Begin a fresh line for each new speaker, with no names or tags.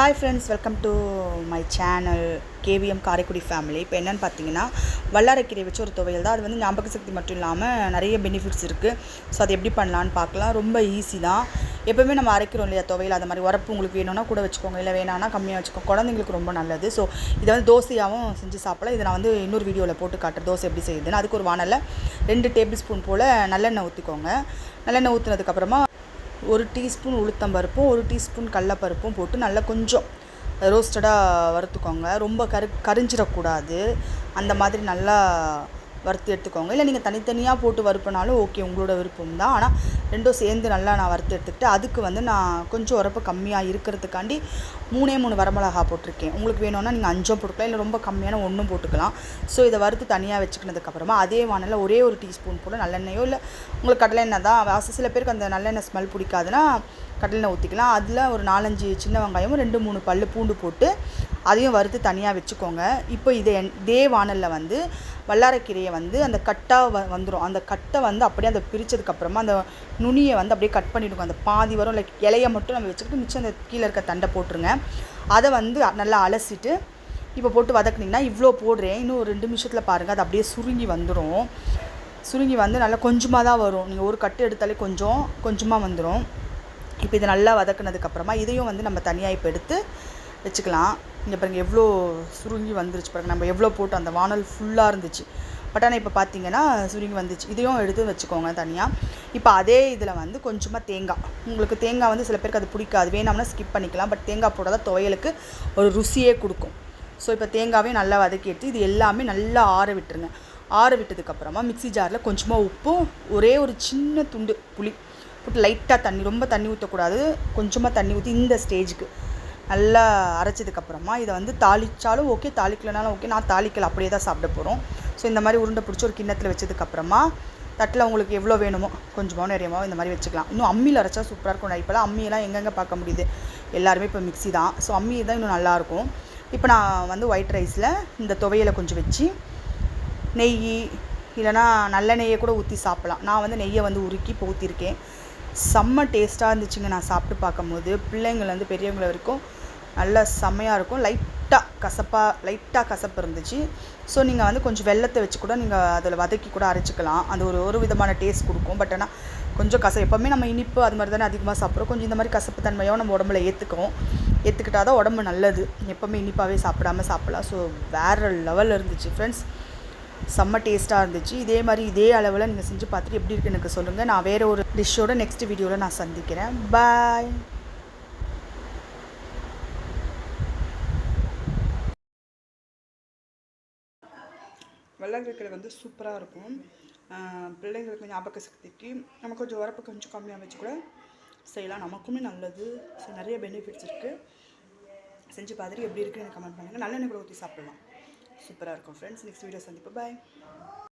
Hi friends, welcome to my channel KVM Karaikudi family. இப்போ என்னென்னு பார்த்தீங்கன்னா, வல்லாரைக்கீரை வச்சு ஒரு துவையல் தான். அது வந்து ஞாபக சக்தி மட்டும் இல்லாமல் நிறைய பெனிஃபிட்ஸ் இருக்குது. ஸோ அது எப்படி பண்ணலான்னு பார்க்கலாம். ரொம்ப ஈஸி தான். எப்போவுமே நம்ம அரைக்கிறோம் இல்லையா துவையல், அது மாதிரி உரப்பு உங்களுக்கு வேணும்னா கூட வச்சுக்கோங்க, இல்லை வேணான்னா கம்மியாக வச்சுக்கோங்க. குழந்தைங்களுக்கு ரொம்ப நல்லது. ஸோ இதை வந்து தோசையாகவும் செஞ்சு சாப்பிடலாம். இதை நான் வந்து இன்னொரு வீடியோவில் போட்டு காட்டுறேன் தோசை எப்படி செய்யுதுன்னு. அதுக்கு ஒரு வானலில் 2 டேபிள் ஸ்பூன் போல் நல்லெண்ணெய் ஊற்றிக்கோங்க. நல்லெண்ணெய் ஊற்றினதுக்கப்புறமா 1 டீஸ்பூன் உளுத்தம்பருப்பும் 1 டீஸ்பூன் கடலப்பருப்பும் போட்டு நல்லா கொஞ்சம் ரோஸ்டடாக வறுத்துக்கோங்க. ரொம்ப கரிஞ்சிடக்கூடாது. அந்த மாதிரி நல்லா வறுத்து எடுத்துக்கோங்க. இல்லை நீங்கள் தனித்தனியாக போட்டு வறுப்பினாலும் ஓகே, உங்களோட விருப்பம் தான். ஆனால் ரெண்டும் சேர்ந்து நல்லா நான் வறுத்து எடுத்துக்கிட்டு அதுக்கு வந்து நான் கொஞ்சம் உரப்பு கம்மியாக இருக்கிறதுக்காண்டி 3 வரமிளகா போட்டிருக்கேன். உங்களுக்கு வேணும்னா நீங்கள் 5 போட்டுக்கலாம், இல்லை ரொம்ப கம்மியான 1 போட்டுக்கலாம். ஸோ இதை வறுத்து தனியாக வச்சுக்கினதுக்கப்புறமா அதே வானலில் ஒரே 1 டீஸ்பூன் போல் நல்லெண்ணெயோ, இல்லை உங்களுக்கு கடலெண்ணெய் தான் சில பேருக்கு அந்த நல்லெண்ணெய் ஸ்மெல் பிடிக்காதுன்னா கடலெண்ணெய் ஊற்றிக்கலாம். அதில் ஒரு 4-5 சின்ன வெங்காயமும் 2-3 பல்லு பூண்டு போட்டு அதையும் வறுத்து தனியாக வச்சுக்கோங்க. இப்போ இதே வானலில் வந்து வல்லாரைக்கீரையை வந்து அந்த கட்டாக வந்துடும். அந்த கட்டை வந்து அப்படியே அதை பிரித்ததுக்கப்புறமா அந்த நுனியை வந்து அப்படியே கட் பண்ணிவிடுங்க. அந்த பாதி வரும், லைக் இலையை மட்டும் நம்ம வச்சுக்கிட்டு மிச்சம் அந்த கீழே இருக்க தண்டை போட்டுருங்க. அதை வந்து நல்லா அலசிட்டு இப்போ போட்டு வதக்குனிங்கன்னா இவ்வளோ போடுறேன். இன்னும் ஒரு 2 நிமிஷத்தில் பாருங்கள், அது அப்படியே சுருங்கி வந்துடும். சுருங்கி வந்து நல்லா கொஞ்சமாக தான் வரும். நீங்கள் ஒரு கட்டு எடுத்தாலே கொஞ்சமாக வந்துடும். இப்போ இதை நல்லா வதக்குனதுக்கப்புறமா இதையும் வந்து நம்ம தனியாக இப்போ எடுத்து வச்சுக்கலாம். இங்கே பாருங்கள் எவ்வளோ சுருங்கி வந்துருச்சு பாருங்கள். நம்ம எவ்வளோ போட்டு அந்த வானல் ஃபுல்லாக இருந்துச்சு, பட் ஆனால் இப்போ பார்த்தீங்கன்னா சுருங்கி வந்துச்சு. இதையும் எடுத்து வச்சுக்கோங்க தனியாக. இப்போ அதே இதில் வந்து கொஞ்சமாக தேங்காய், உங்களுக்கு தேங்காய் வந்து சில பேருக்கு அது பிடிக்காது, வேணாம்னா ஸ்கிப் பண்ணிக்கலாம். பட் தேங்காய் போட தான் துவையலுக்கு ஒரு ருசியே கொடுக்கும். ஸோ இப்போ தேங்காவையும் நல்லா வதக்கி எடுத்து இது எல்லாமே நல்லா ஆற விட்டுருங்க. ஆற விட்டதுக்கப்புறமா மிக்ஸி ஜாரில் கொஞ்சமாக உப்பும் ஒரே ஒரு சின்ன துண்டு புளி போட்டு லைட்டாக தண்ணி, ரொம்ப தண்ணி ஊற்றக்கூடாது, கொஞ்சமாக தண்ணி ஊற்றி இந்த ஸ்டேஜுக்கு நல்லா அரைச்சதுக்கப்புறமா இதை வந்து தாளித்தாலும் ஓகே, தாளிக்கலனாலும் ஓகே. நான் தாளிக்கல, அப்படியே தான் சாப்பிட போகிறோம். ஸோ இந்த மாதிரி உருண்டை பிடிச்சி ஒரு கிண்ணத்தில் வச்சதுக்கப்புறமா தட்டில் உங்களுக்கு எவ்வளோ வேணுமோ கொஞ்சமாக நிறையமாக இந்த மாதிரி வச்சுக்கலாம். இன்னும் அம்மியில் அரைச்சா சூப்பராக இருக்கும். இப்போலாம் அம்மியெல்லாம் எங்கெங்கே பார்க்க முடியுது, எல்லாருமே இப்போ மிக்ஸி தான். ஸோ அம்மி தான் இன்னும் நல்லாயிருக்கும். இப்போ நான் வந்து ஒயிட் ரைஸில் இந்த துவையலை கொஞ்சம் வச்சு நெய் இல்லைனா நல்லெண்ணெய்யை கூட ஊற்றி சாப்பிட்லாம். நான் வந்து நெய்யை வந்து உருக்கி இப்போ ஊற்றிருக்கேன். செம்ம டேஸ்ட்டாக இருந்துச்சுங்க. நான் சாப்பிட்டு பார்க்கும்போது பிள்ளைங்கள்லேருந்து பெரியவங்கள வரைக்கும் நல்லா செம்மையாக இருக்கும். லைட்டாக கசப்பு இருந்துச்சு. ஸோ நீங்கள் வந்து கொஞ்சம் வெல்லத்தை வச்சு கூட நீங்கள் அதில் வதக்கி கூட அரைச்சிக்கலாம். அது ஒரு விதமான டேஸ்ட் கொடுக்கும். பட் ஆனால் கொஞ்சம் எப்போவுமே நம்ம இனிப்பு அது மாதிரி தானே அதிகமாக சாப்பிட்றோம். கொஞ்சம் இந்த மாதிரி கசப்பு தன்மையோ நம்ம உடம்புல ஏற்றுக்கிட்டால் தான் உடம்பு நல்லது. எப்போவுமே இனிப்பாகவே சாப்பிடலாம். ஸோ வேறு லெவலில் இருந்துச்சு ஃப்ரெண்ட்ஸ், செம்ம டேஸ்ட்டாக இருந்துச்சு. இதே மாதிரி இதே அளவில் நீங்கள் செஞ்சு பார்த்துட்டு எப்படி இருக்குன்னு எனக்கு சொல்லுங்கள். நான் வேறு ஒரு டிஷ்ஷோட நெக்ஸ்ட் வீடியோவில் நான் சந்திக்கிறேன். பாய். வெள்ளாங்கீரை வந்து சூப்பராக இருக்கும். பிள்ளைங்களுக்கு ஞாபக சக்திக்கு நம்ம கொஞ்சம் உரப்பு கொஞ்சம் கம்மியாக வச்சு கூட செய்யலாம், நமக்குமே நல்லது. ஸோ நிறைய பெனிஃபிட்ஸ் இருக்குது. செஞ்சு பார்த்துட்டு எப்படி இருக்குன்னு எனக்கு கமெண்ட் பண்ணுங்கள். நல்லெண்ணெய் கூட ஊற்றி சாப்பிடலாம், சூப்பராக இருக்கும் ஃப்ரெண்ட்ஸ். நெக்ஸ்ட் வீடியோ சந்திப்போம். பாய்.